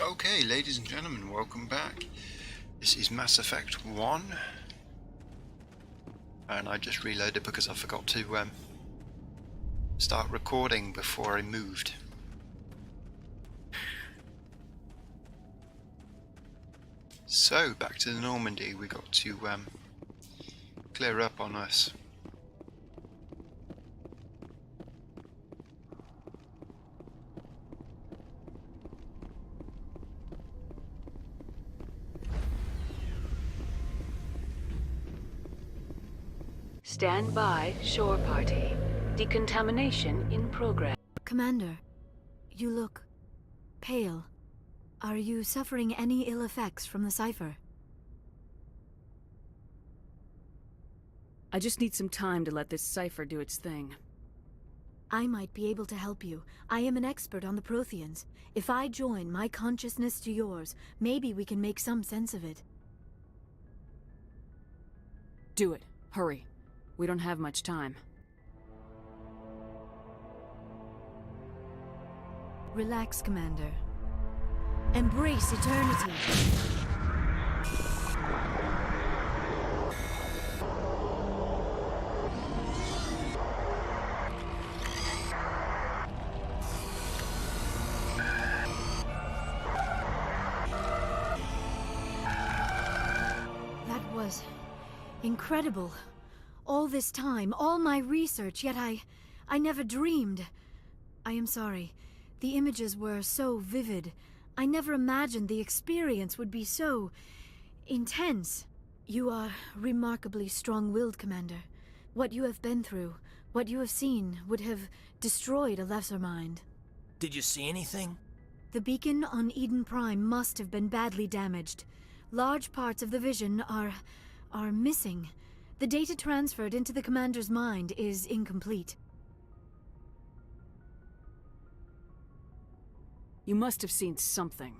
Okay, ladies and gentlemen, welcome back. This is Mass Effect 1. And I just reloaded because I forgot to start recording before I moved. So, back to the Normandy. We got to clear up on us. Stand by, shore party. Decontamination in progress. Commander, you look pale. Are you suffering any ill effects from the cipher? I just need some time to let this cipher do its thing. I might be able to help you. I am an expert on the Protheans. If I join my consciousness to yours, maybe we can make some sense of it. Do it. Hurry. We don't have much time. Relax, Commander. Embrace eternity. That was incredible. All this time, all my research, yet I never dreamed. I am sorry. The images were so vivid. I never imagined the experience would be so intense. You are remarkably strong-willed, Commander. What you have been through, what you have seen, would have destroyed a lesser mind. Did you see anything? The beacon on Eden Prime must have been badly damaged. Large parts of the vision are missing. The data transferred into the Commander's mind is incomplete. You must have seen something.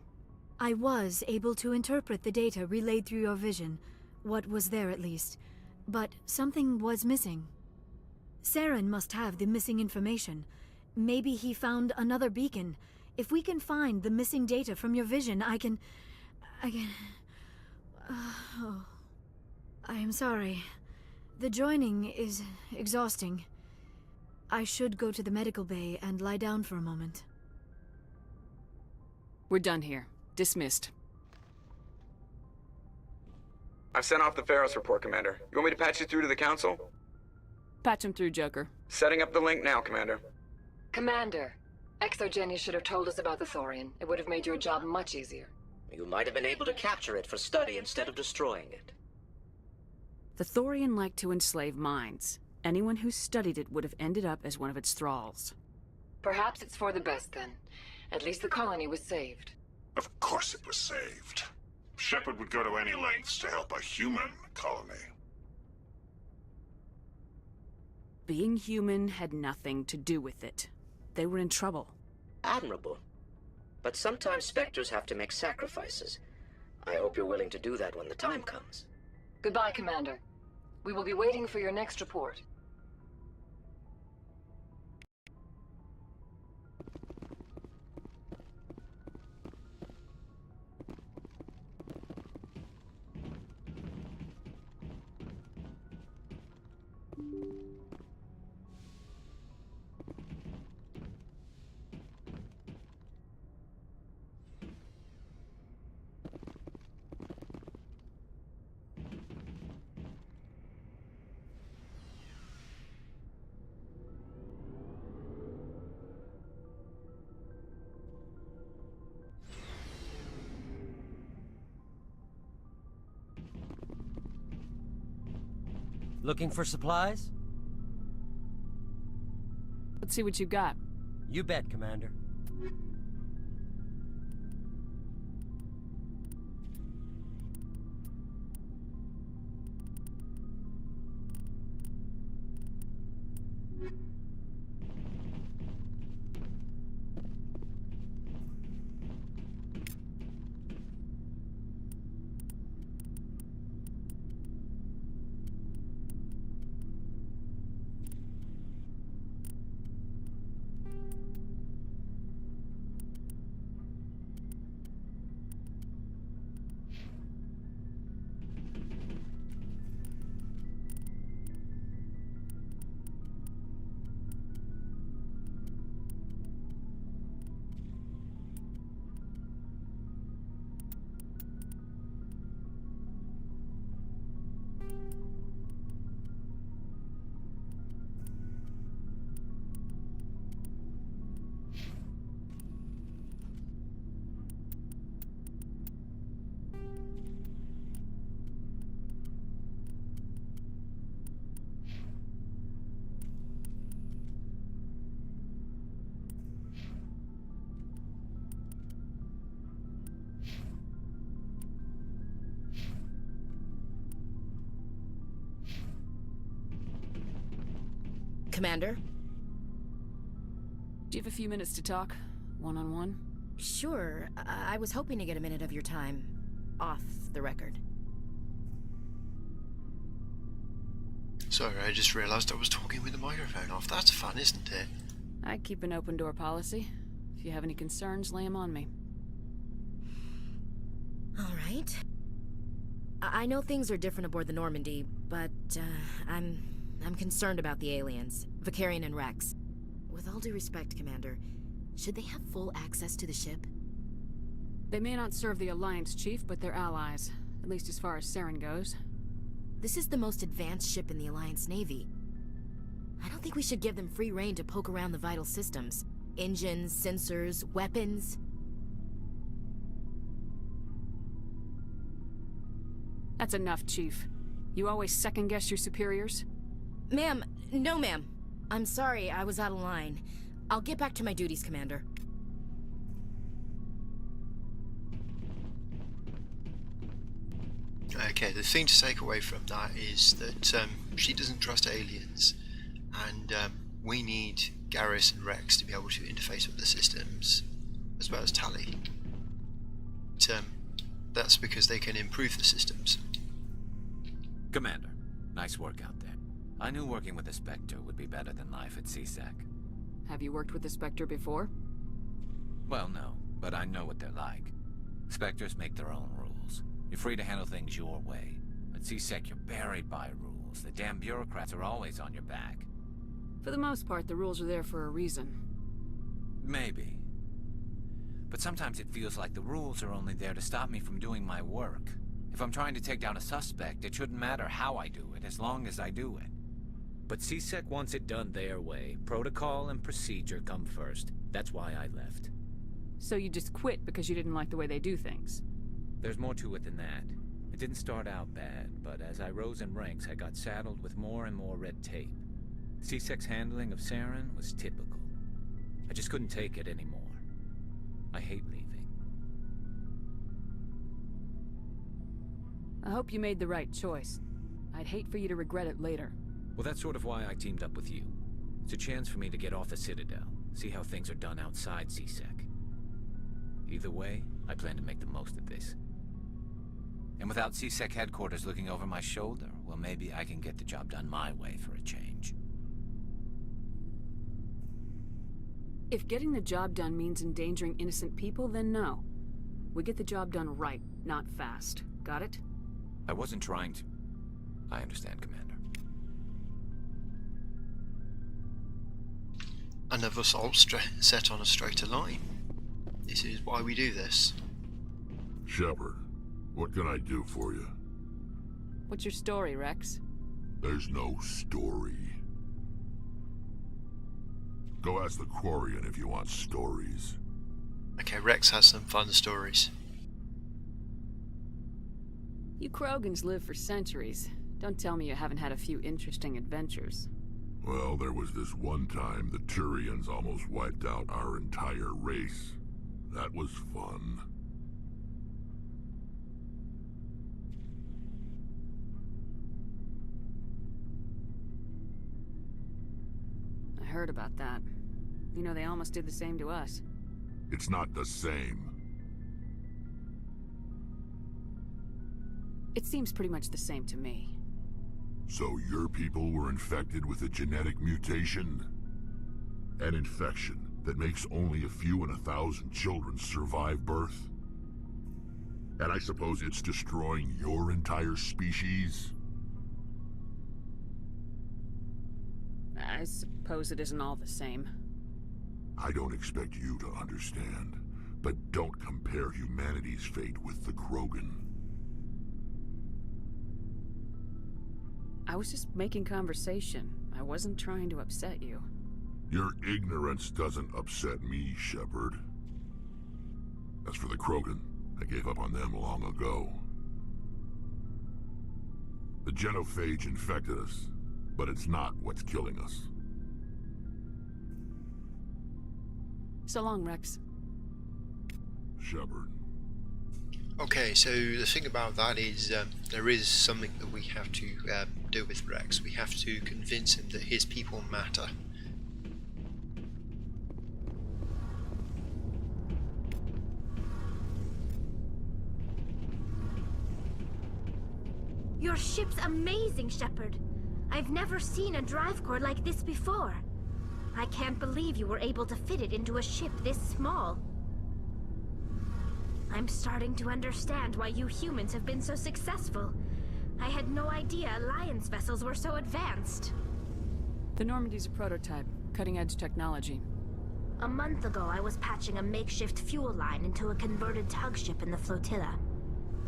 I was able to interpret the data relayed through your vision. What was there, at least. But something was missing. Saren must have the missing information. Maybe he found another beacon. If we can find the missing data from your vision, I can... Oh. I am sorry. The joining is exhausting. I should go to the medical bay and lie down for a moment. We're done here. Dismissed. I've sent off the Pharos report, Commander. You want me to patch you through to the Council? Patch him through, Joker. Setting up the link now, Commander. Commander, Exogenia should have told us about the Thorian. It would have made your job much easier. You might have been able to capture it for study instead of destroying it. The Thorian liked to enslave minds. Anyone who studied it would have ended up as one of its thralls. Perhaps it's for the best, then. At least the colony was saved. Of course it was saved. Shepard would go to any lengths to help a human colony. Being human had nothing to do with it. They were in trouble. Admirable. But sometimes Spectres have to make sacrifices. I hope you're willing to do that when the time comes. Goodbye, Commander. We will be waiting for your next report. Looking for supplies? Let's see what you got. You bet, Commander. Commander? Do you have a few minutes to talk? One-on-one? Sure. I was hoping to get a minute of your time. Off the record. Sorry, I just realised I was talking with the microphone off. That's fun, isn't it? I keep an open door policy. If you have any concerns, lay them on me. All right. I know things are different aboard the Normandy, but I'm concerned about the aliens, Vicarian and Rex. With all due respect, Commander, should they have full access to the ship? They may not serve the Alliance, Chief, but they're allies. At least as far as Saren goes. This is the most advanced ship in the Alliance Navy. I don't think we should give them free rein to poke around the vital systems. Engines, sensors, weapons. That's enough, Chief. You always second-guess your superiors? Ma'am, no ma'am. I'm sorry, I was out of line. I'll get back to my duties, Commander. Okay, the thing to take away from that is that she doesn't trust aliens, and we need Garrus and Rex to be able to interface with the systems, as well as Tali. But, that's because they can improve the systems. Commander, nice work out there. I knew working with the Spectre would be better than life at CSEC. Have you worked with the Spectre before? Well, no, but I know what they're like. Spectres make their own rules. You're free to handle things your way. At CSEC, you're buried by rules. The damn bureaucrats are always on your back. For the most part, the rules are there for a reason. Maybe. But sometimes it feels like the rules are only there to stop me from doing my work. If I'm trying to take down a suspect, it shouldn't matter how I do it, as long as I do it. But CSEC wants it done their way. Protocol and procedure come first. That's why I left. So you just quit because you didn't like the way they do things? There's more to it than that. It didn't start out bad, but as I rose in ranks, I got saddled with more and more red tape. CSEC's handling of Saren was typical. I just couldn't take it anymore. I hate leaving. I hope you made the right choice. I'd hate for you to regret it later. Well, that's sort of why I teamed up with you. It's a chance for me to get off the Citadel, see how things are done outside CSEC. Either way, I plan to make the most of this. And without CSEC headquarters looking over my shoulder, well, maybe I can get the job done my way for a change. If getting the job done means endangering innocent people, then no. We get the job done right, not fast. Got it? I wasn't trying to... I understand, Commander. Another soul set on a straighter line. This is why we do this. Shepard, what can I do for you? What's your story, Rex? There's no story. Go ask the Quarian if you want stories. Okay, Rex has some fun stories. You Krogans live for centuries. Don't tell me you haven't had a few interesting adventures. Well, there was this one time the Turians almost wiped out our entire race. That was fun. I heard about that. You know, they almost did the same to us. It's not the same. It seems pretty much the same to me. So your people were infected with a genetic mutation? An infection that makes only a few in 1,000 children survive birth? And I suppose it's destroying your entire species? I suppose it isn't all the same. I don't expect you to understand, but don't compare humanity's fate with the Krogan. I was just making conversation. I wasn't trying to upset you. Your ignorance doesn't upset me, Shepard. As for the Krogan, I gave up on them long ago. The genophage infected us, but it's not what's killing us. So long, Rex. Shepard. Okay, so the thing about that is there is something that we have to do with Rex. We have to convince him that his people matter. Your ship's amazing, Shepard. I've never seen a drive core like this before. I can't believe you were able to fit it into a ship this small. I'm starting to understand why you humans have been so successful. I had no idea Alliance vessels were so advanced. The Normandy's a prototype, cutting-edge technology. A month ago, I was patching a makeshift fuel line into a converted tug ship in the flotilla.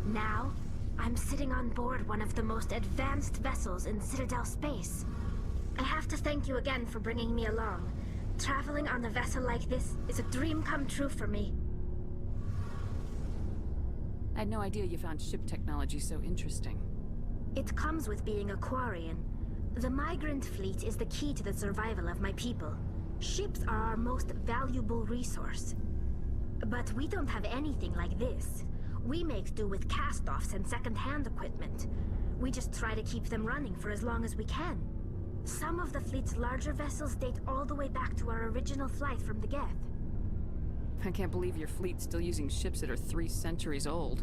Now, I'm sitting on board one of the most advanced vessels in Citadel space. I have to thank you again for bringing me along. Traveling on a vessel like this is a dream come true for me. I had no idea you found ship technology so interesting. It comes with being a Quarian. The migrant fleet is the key to the survival of my people. Ships are our most valuable resource. But we don't have anything like this. We make do with cast-offs and second-hand equipment. We just try to keep them running for as long as we can. Some of the fleet's larger vessels date all the way back to our original flight from the Geth. I can't believe your fleet's still using ships that are 3 centuries old.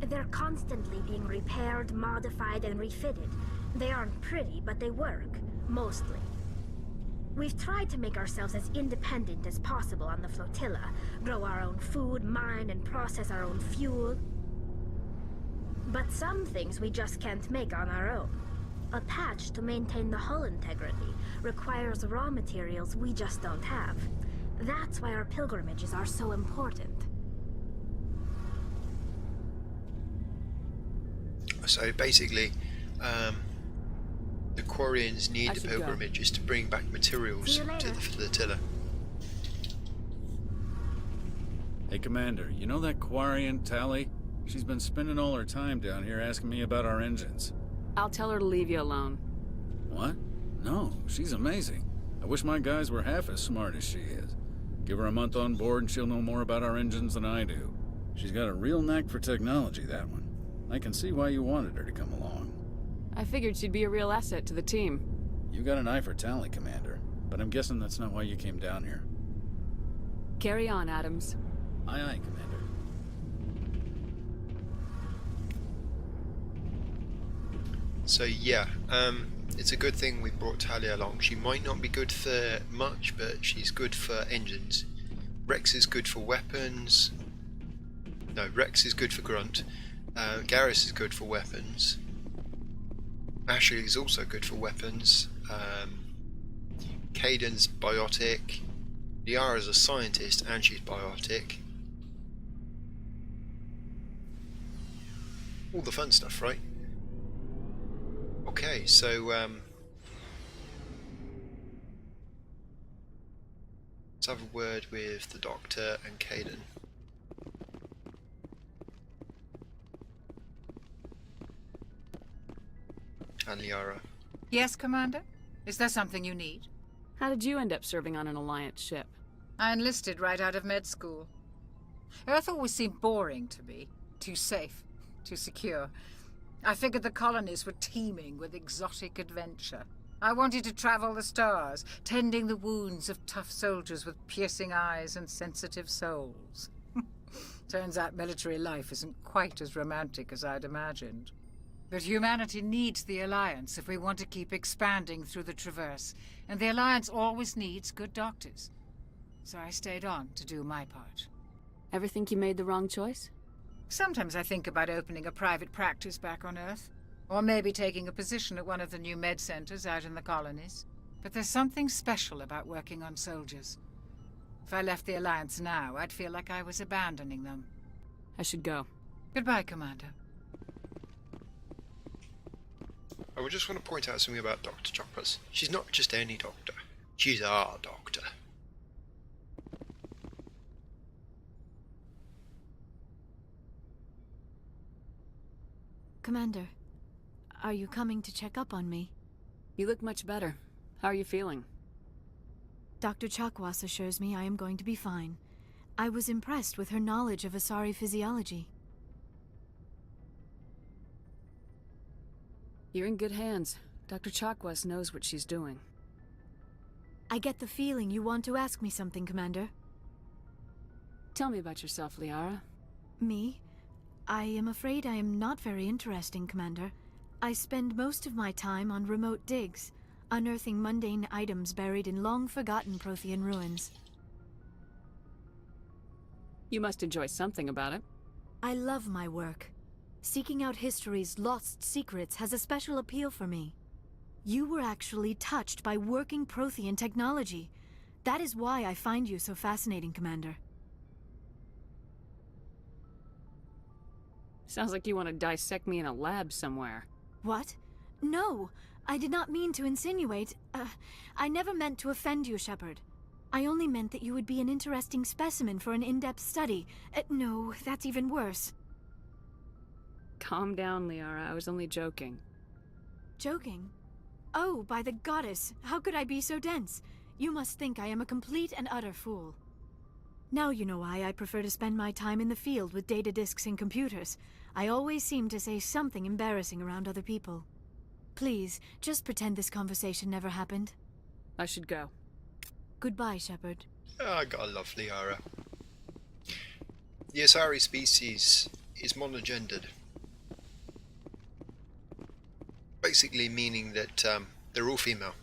They're constantly being repaired, modified, and refitted. They aren't pretty, but they work. Mostly. We've tried to make ourselves as independent as possible on the flotilla, grow our own food, mine and process our own fuel. But some things we just can't make on our own. A patch to maintain the hull integrity requires raw materials we just don't have. That's why our pilgrimages are so important. So basically, the Quarians need I the should go. pilgrimages to bring back materials to the flotilla. Hey, Commander, you know that Quarian, Tally? She's been spending all her time down here asking me about our engines. I'll tell her to leave you alone. What? No, she's amazing. I wish my guys were half as smart as she is. Give her a month on board and she'll know more about our engines than I do. She's got a real knack for technology, that one. I can see why you wanted her to come along. I figured she'd be a real asset to the team. You got an eye for Tally, Commander, but I'm guessing that's not why you came down here. Carry on, Adams. Aye, aye, Commander. So yeah, it's a good thing we brought Talia along. She might not be good for much, but she's good for engines. Rex is good for weapons. No, Rex is good for grunt. Garrus is good for weapons. Ashley is also good for weapons. Caden's biotic. Liara's a scientist and she's biotic. All the fun stuff, right? Okay, so let's have a word with the Doctor and Caden. And Liara. Yes, Commander? Is there something you need? How did you end up serving on an Alliance ship? I enlisted right out of med school. Earth always seemed boring to me. Too safe, too secure. I figured the colonies were teeming with exotic adventure. I wanted to travel the stars, tending the wounds of tough soldiers with piercing eyes and sensitive souls. Turns out military life isn't quite as romantic as I'd imagined. But humanity needs the Alliance if we want to keep expanding through the Traverse, and the Alliance always needs good doctors. So I stayed on to do my part. Ever think you made the wrong choice? Sometimes I think about opening a private practice back on Earth, or maybe taking a position at one of the new med centers out in the colonies. But there's something special about working on soldiers. If I left the Alliance now, I'd feel like I was abandoning them. I should go. Goodbye, Commander. I just want to point out something about Dr. Choppers. She's not just any doctor. She's our doctor. Commander, are you coming to check up on me? You look much better. How are you feeling? Dr. Chakwas assures me I am going to be fine. I was impressed with her knowledge of Asari physiology. You're in good hands. Dr. Chakwas knows what she's doing. I get the feeling you want to ask me something, Commander. Tell me about yourself, Liara. Me? I am afraid I am not very interesting, Commander. I spend most of my time on remote digs, unearthing mundane items buried in long-forgotten Prothean ruins. You must enjoy something about it. I love my work. Seeking out history's lost secrets has a special appeal for me. You were actually touched by working Prothean technology. That is why I find you so fascinating, Commander. Sounds like you want to dissect me in a lab somewhere. What? No, I did not mean to insinuate. I never meant to offend you, Shepard. I only meant that you would be an interesting specimen for an in-depth study. No, that's even worse. Calm down, Liara. I was only joking. Joking? Oh, by the goddess, how could I be so dense? You must think I am a complete and utter fool. Now you know why I prefer to spend my time in the field with data disks and computers. I always seem to say something embarrassing around other people. Please, just pretend this conversation never happened. I should go. Goodbye, Shepard. Oh, I gotta love Liara. The Asari species is monogendered. Basically meaning that they're all female.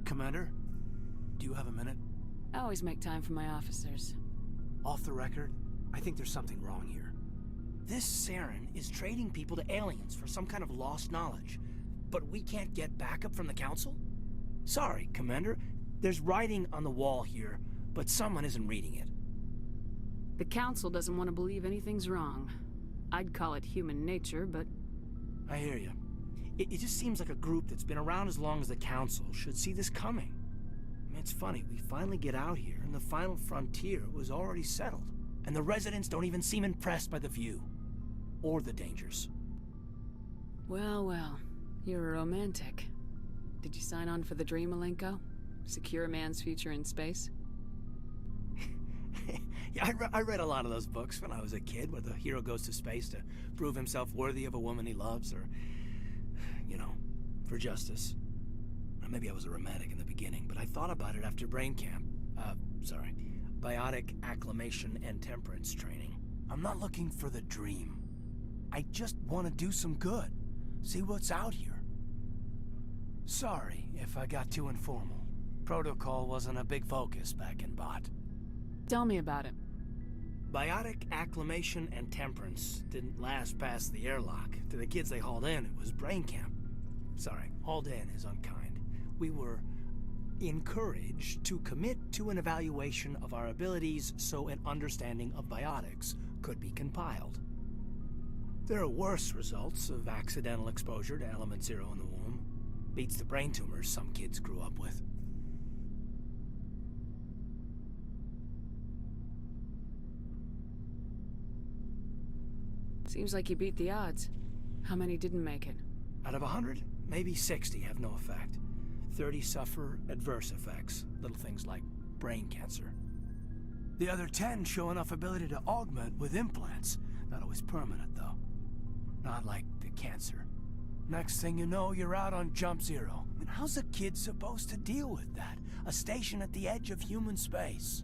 Commander, do you have a minute? I always make time for my officers. Off the record, I think there's something wrong here. This Saren is trading people to aliens for some kind of lost knowledge, but we can't get backup from the Council? Sorry, Commander. There's writing on the wall here, but someone isn't reading it. The Council doesn't want to believe anything's wrong. I'd call it human nature, but... I hear you. It just seems like a group that's been around as long as the Council should see this coming. I mean, it's funny, we finally get out here, and the final frontier was already settled. And the residents don't even seem impressed by the view. Or the dangers. Well, well. You're a romantic. Did you sign on for the dream, Malenko? Secure a man's future in space? Yeah, I read a lot of those books when I was a kid, where the hero goes to space to prove himself worthy of a woman he loves, or, you know, for justice. Or maybe I was a romantic in the beginning, but I thought about it after brain camp. Biotic acclimation and temperance training. I'm not looking for the dream. I just want to do some good. See what's out here. Sorry if I got too informal. Protocol wasn't a big focus back in Bot. Tell me about it. Biotic acclimation and temperance didn't last past the airlock. To the kids they hauled in, it was brain camp. Sorry, hauled in is unkind. We were encouraged to commit to an evaluation of our abilities so an understanding of biotics could be compiled. There are worse results of accidental exposure to Element Zero in the womb. Beats the brain tumors some kids grew up with. Seems like you beat the odds. How many didn't make it? Out of 100, maybe 60 have no effect. 30 suffer adverse effects, little things like brain cancer. The other 10 show enough ability to augment with implants. Not always permanent, though. Not like the cancer. Next thing you know, you're out on Jump Zero. I mean, how's a kid supposed to deal with that? A station at the edge of human space.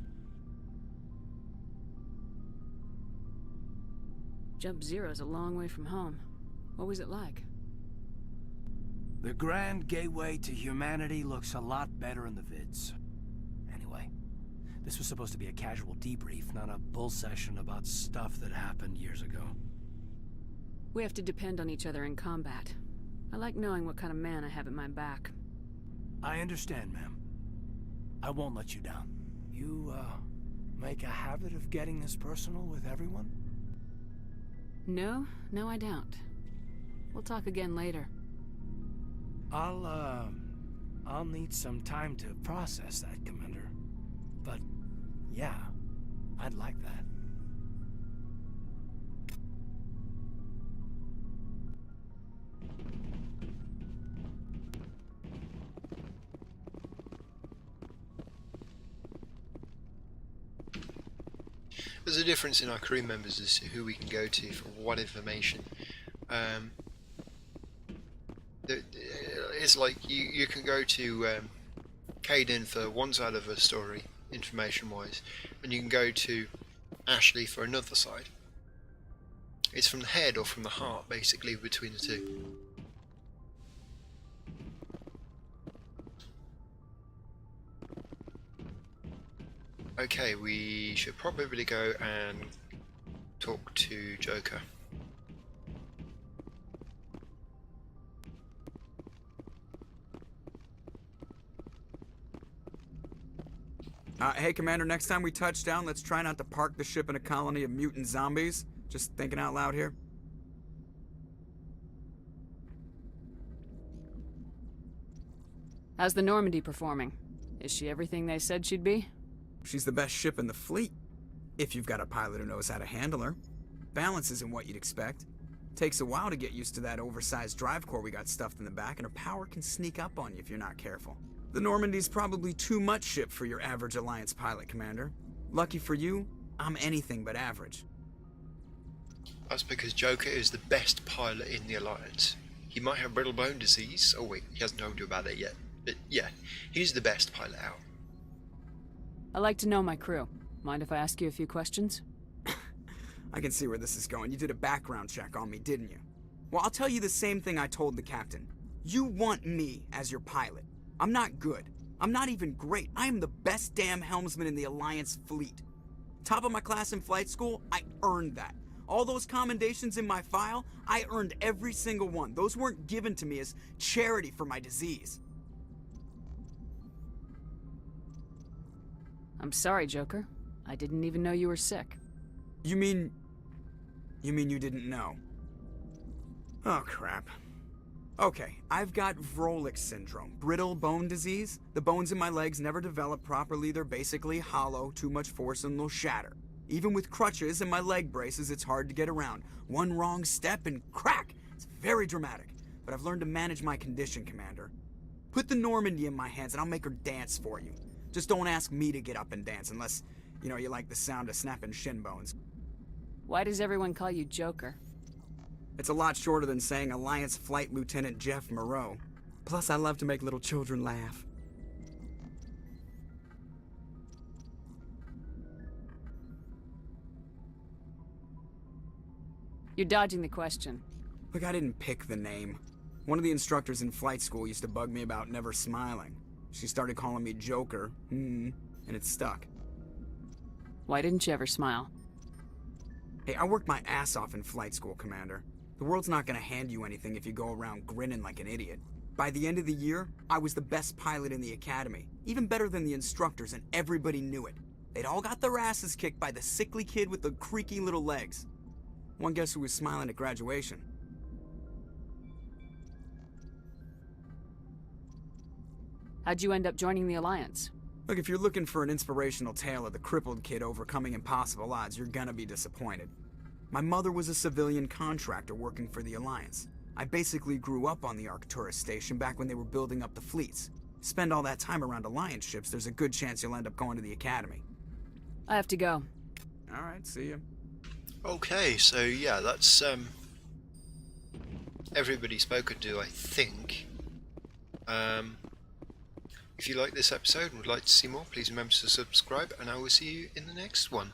Jump Zero's a long way from home. What was it like? The grand gateway to humanity looks a lot better in the vids. Anyway, this was supposed to be a casual debrief, not a bull session about stuff that happened years ago. We have to depend on each other in combat. I like knowing what kind of man I have at my back. I understand, ma'am. I won't let you down. You, make a habit of getting this personal with everyone? No, I don't. We'll talk again later. I'll need some time to process that, Commander. But, yeah, I'd like that. there's a difference in our crew members as to who we can go to for what information. It's like you can go to Caden for one side of a story, information-wise, and you can go to Ashley for another side. It's from the head or from the heart, basically, between the two. Okay, we should probably go and talk to Joker. Hey, Commander, next time we touch down, let's try not to park the ship in a colony of mutant zombies. Just thinking out loud here. How's the Normandy performing? Is she everything they said she'd be? She's the best ship in the fleet, if you've got a pilot who knows how to handle her. Balance isn't what you'd expect. Takes a while to get used to that oversized drive core we got stuffed in the back, and her power can sneak up on you if you're not careful. The Normandy's probably too much ship for your average Alliance pilot, Commander. Lucky for you, I'm anything but average. That's because Joker is the best pilot in the Alliance. He might have brittle bone disease. Oh wait, he hasn't told you about it yet. But yeah, he's the best pilot out. I like to know my crew. Mind if I ask you a few questions? I can see where this is going. You did a background check on me, didn't you? Well, I'll tell you the same thing I told the captain. You want me as your pilot. I'm not good. I'm not even great. I am the best damn helmsman in the Alliance fleet. Top of my class in flight school, I earned that. All those commendations in my file, I earned every single one. Those weren't given to me as charity for my disease. I'm sorry, Joker. I didn't even know you were sick. You mean you didn't know? Oh, crap. Okay, I've got Vrolich syndrome, brittle bone disease. The bones in my legs never develop properly. They're basically hollow, too much force and they'll shatter. Even with crutches and my leg braces, it's hard to get around. One wrong step and crack! It's very dramatic, but I've learned to manage my condition, Commander. Put the Normandy in my hands and I'll make her dance for you. Just don't ask me to get up and dance unless, you like the sound of snapping shin bones. Why does everyone call you Joker? It's a lot shorter than saying Alliance Flight Lieutenant Jeff Moreau. Plus, I love to make little children laugh. You're dodging the question. Look, I didn't pick the name. One of the instructors in flight school used to bug me about never smiling. She started calling me Joker, and it stuck. Why didn't you ever smile? Hey, I worked my ass off in flight school, Commander. The world's not gonna hand you anything if you go around grinning like an idiot. By the end of the year, I was the best pilot in the academy. Even better than the instructors, and everybody knew it. They'd all got their asses kicked by the sickly kid with the creaky little legs. One guess who was smiling at graduation? How'd you end up joining the Alliance? Look, if you're looking for an inspirational tale of the crippled kid overcoming impossible odds, you're gonna be disappointed. My mother was a civilian contractor working for the Alliance. I basically grew up on the Arcturus station back when they were building up the fleets. Spend all that time around Alliance ships, there's a good chance you'll end up going to the Academy. I have to go. Alright, see ya. Okay, so yeah, that's everybody spoken to, I think. If you like this episode and would like to see more, please remember to subscribe, and I will see you in the next one.